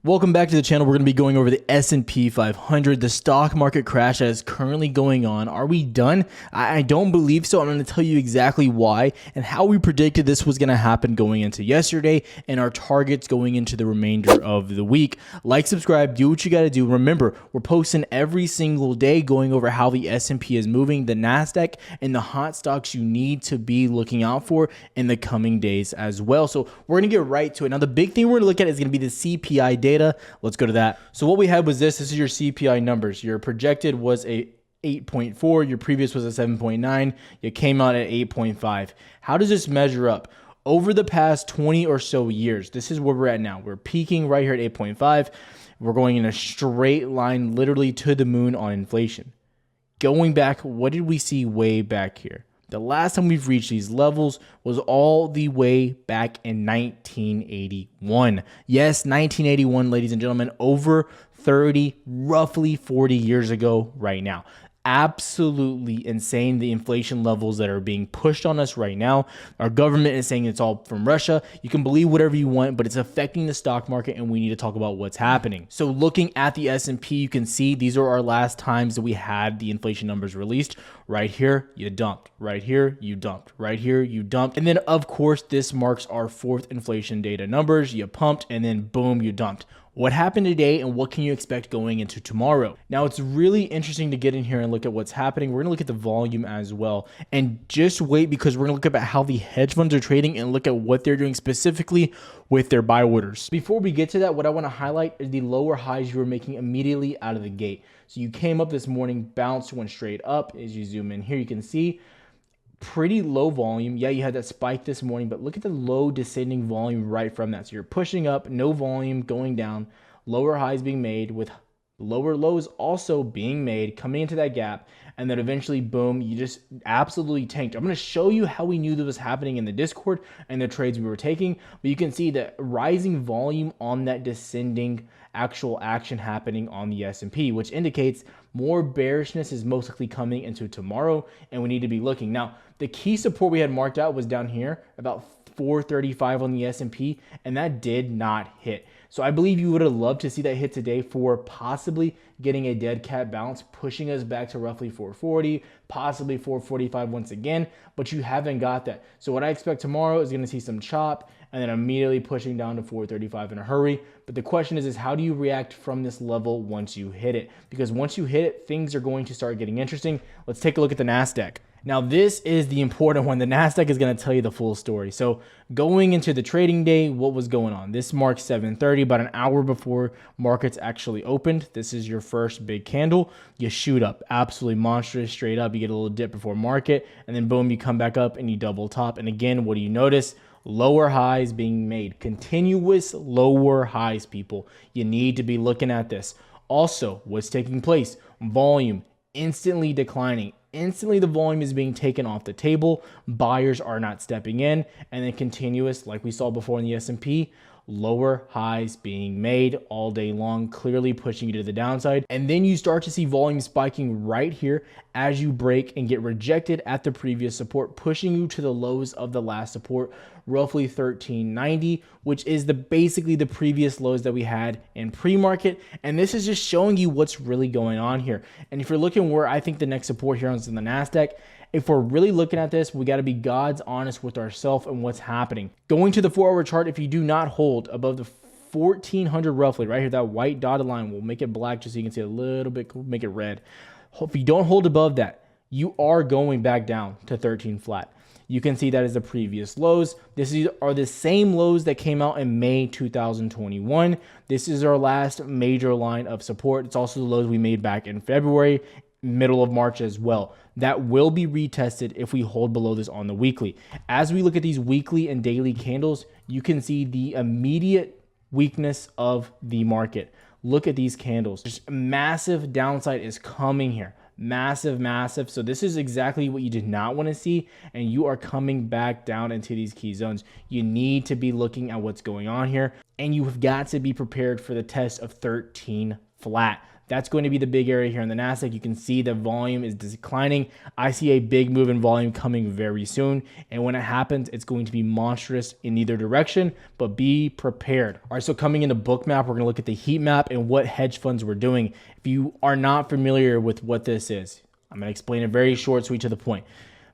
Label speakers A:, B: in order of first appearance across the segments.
A: Welcome back to the channel. We're going to be going over the S&P 500, the stock market crash that is currently going on. Are we done? I don't believe so. I'm going to tell you exactly why and how we predicted this was going to happen going into yesterday and our targets going into the remainder of the week. Like, subscribe, do what you got to do. Remember, we're posting every single day going over how the S&P is moving, the NASDAQ, and the hot stocks you need to be looking out for in the coming days as well. So we're going to get right to it. Now, the big thing we're going to look at is going to be the CPI data. Let's go to that. So what we had was this is your CPI numbers. Your projected was a 8.4, your previous was a 7.9, you came out at 8.5. How does this measure up? Over the past 20 or so years, this is where we're at now. We're peaking right here at 8.5. We're going in a straight line literally to the moon on inflation. Going back, what did we see way back here? The last time we've reached these levels was all the way back in 1981. Yes, 1981, ladies and gentlemen, over 30, roughly 40 years ago right now. Absolutely insane, the inflation levels that are being pushed on us right now. Our government is saying it's all from Russia. You can believe whatever you want, but it's affecting the stock market, and we need to talk about what's happening. So looking at the S&P, you can see these are our last times that we had the inflation numbers released. Right here, you dumped. Right here, you dumped. Right here, you dumped. And then, of course, this marks our fourth inflation data numbers. You pumped, and then boom, you dumped. What happened today and what can you expect going into tomorrow? Now, it's really interesting to get in here and look at what's happening. We're going to look at the volume as well. And just wait, because we're going to look at how the hedge funds are trading and look at what they're doing specifically with their buy orders. Before we get to that, what I want to highlight is the lower highs you were making immediately out of the gate. So you came up this morning, bounced, went straight up. As you zoom in here, you can see pretty low volume. Yeah, you had that spike this morning, but look at the low descending volume right from that. So you're pushing up, no volume, going down, lower highs being made with lower lows also being made, coming into that gap, and then eventually, boom, you just absolutely tanked. I'm going to show you how we knew this was happening in the Discord and the trades we were taking, but you can see the rising volume on that descending actual action happening on the S&P, which indicates more bearishness is most likely coming into tomorrow, and we need to be looking. Now, the key support we had marked out was down here, about 435 on the S&P, and that did not hit. So I believe you would have loved to see that hit today for possibly getting a dead cat bounce, pushing us back to roughly 440, possibly 445 once again, but you haven't got that. So what I expect tomorrow is going to see some chop and then immediately pushing down to 435 in a hurry. But the question is how do you react from this level once you hit it? Because once you hit it, things are going to start getting interesting. Let's take a look at the NASDAQ. Now, this is the important one. The NASDAQ is going to tell you the full story. So going into the trading day, what was going on? This marks 7:30, about an hour before markets actually opened. This is your first big candle. You shoot up, absolutely monstrous, straight up. You get a little dip before market, and then boom, you come back up and you double top. And again, what do you notice? Lower highs being made, continuous lower highs, people. You need to be looking at this. Also, what's taking place? Volume instantly declining. Instantly, the volume is being taken off the table. Buyers are not stepping in, and then continuous, like we saw before in the S&P, lower highs being made all day long, clearly pushing you to the downside. And then you start to see volume spiking right here as you break and get rejected at the previous support, pushing you to the lows of the last support, roughly 1390, which is basically the previous lows that we had in pre-market. And this is just showing you what's really going on here. And if you're looking where I think the next support here is in the NASDAQ, if we're really looking at this, we got to be God's honest with ourselves and what's happening. Going to the 4-hour chart, if you do not hold above the 1400 roughly, right here, that white dotted line, we'll make it black just so you can see a little bit, make it red. If you don't hold above that, you are going back down to 13 flat. You can see that as the previous lows. These are the same lows that came out in May 2021. This is our last major line of support. It's also the lows we made back in February, middle of March as well. That will be retested if we hold below this on the weekly. As we look at these weekly and daily candles, you can see the immediate weakness of the market. Look at these candles. Just massive downside is coming here. Massive, massive. So this is exactly what you did not want to see, and you are coming back down into these key zones. You need to be looking at what's going on here, and you have got to be prepared for the test of 13 flat. That's going to be the big area here in the NASDAQ. You can see the volume is declining. I see a big move in volume coming very soon. And when it happens, it's going to be monstrous in either direction, but be prepared. All right, so coming into book map, we're going to look at the heat map and what hedge funds were doing. If you are not familiar with what this is, I'm going to explain it very short, sweet to the point.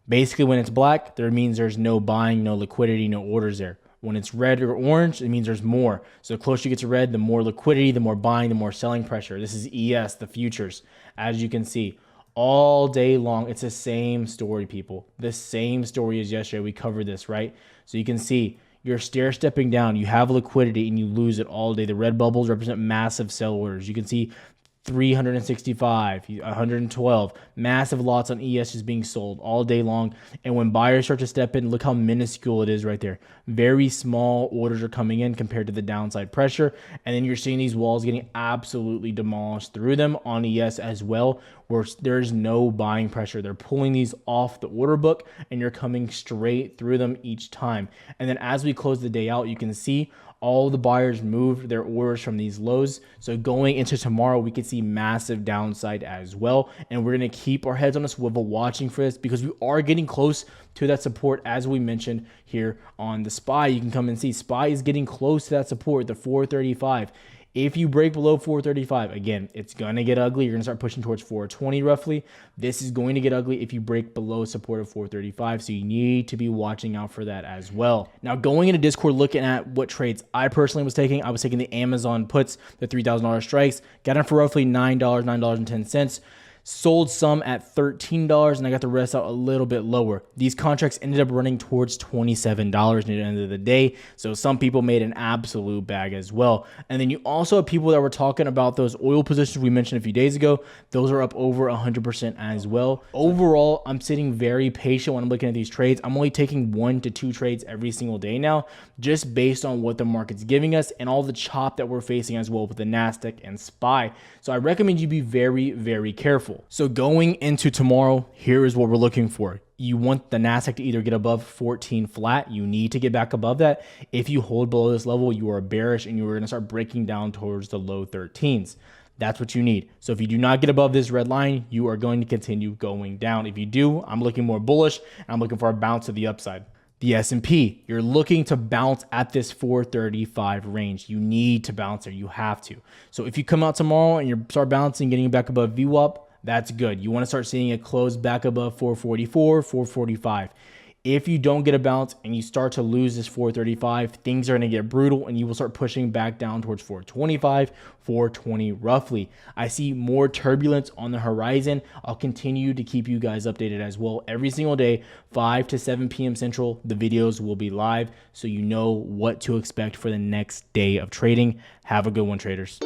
A: Basically, when it's black, that means there's no buying, no liquidity, no orders there. When it's red or orange, it means there's more. So the closer you get to red, the more liquidity, the more buying, the more selling pressure. This is ES, the futures. As you can see, all day long, it's the same story, people. The same story as yesterday. We covered this, right? So you can see you're stair stepping down. You have liquidity and you lose it all day. The red bubbles represent massive sell orders. You can see 365, 112, massive lots on ES is being sold all day long. And when buyers start to step in, look how minuscule it is right there. Very small orders are coming in compared to the downside pressure. And then you're seeing these walls getting absolutely demolished through them on ES as well, where there's no buying pressure. They're pulling these off the order book and you're coming straight through them each time. And then as we close the day out, you can see all the buyers moved their orders from these lows. So going into tomorrow, we could see massive downside as well. And we're going to keep our heads on a swivel watching for this because we are getting close to that support. As we mentioned here on the SPY, you can come and see SPY is getting close to that support, the 435. If you break below 435, again, it's going to get ugly. You're going to start pushing towards 420 roughly. This is going to get ugly if you break below support of 435. So you need to be watching out for that as well. Now, going into Discord, looking at what trades I personally was taking, I was taking the Amazon puts, the $3,000 strikes, got them for roughly $9, $9.10. Sold some at $13 and I got the rest out a little bit lower. These contracts ended up running towards $27 at the end of the day. So some people made an absolute bag as well. And then you also have people that were talking about those oil positions we mentioned a few days ago. Those are up over 100% as well. Overall, I'm sitting very patient when I'm looking at these trades. I'm only taking 1 to 2 trades every single day now, just based on what the market's giving us and all the chop that we're facing as well with the NASDAQ and SPY. So I recommend you be very, very careful. So going into tomorrow, here is what we're looking for. You want the NASDAQ to either get above 14 flat. You need to get back above that. If you hold below this level, you are bearish and you are going to start breaking down towards the low 13s. That's what you need. So if you do not get above this red line, you are going to continue going down. If you do, I'm looking more bullish and I'm looking for a bounce to the upside. The S&P, you're looking to bounce at this 435 range. You need to bounce there. You have to. So if you come out tomorrow and you start bouncing, getting back above VWAP, that's good. You want to start seeing it close back above 444, 445. If you don't get a bounce and you start to lose this 435, things are going to get brutal and you will start pushing back down towards 425, 420 roughly. I see more turbulence on the horizon. I'll continue to keep you guys updated as well. Every single day, 5 to 7 p.m. Central, the videos will be live so you know what to expect for the next day of trading. Have a good one, traders.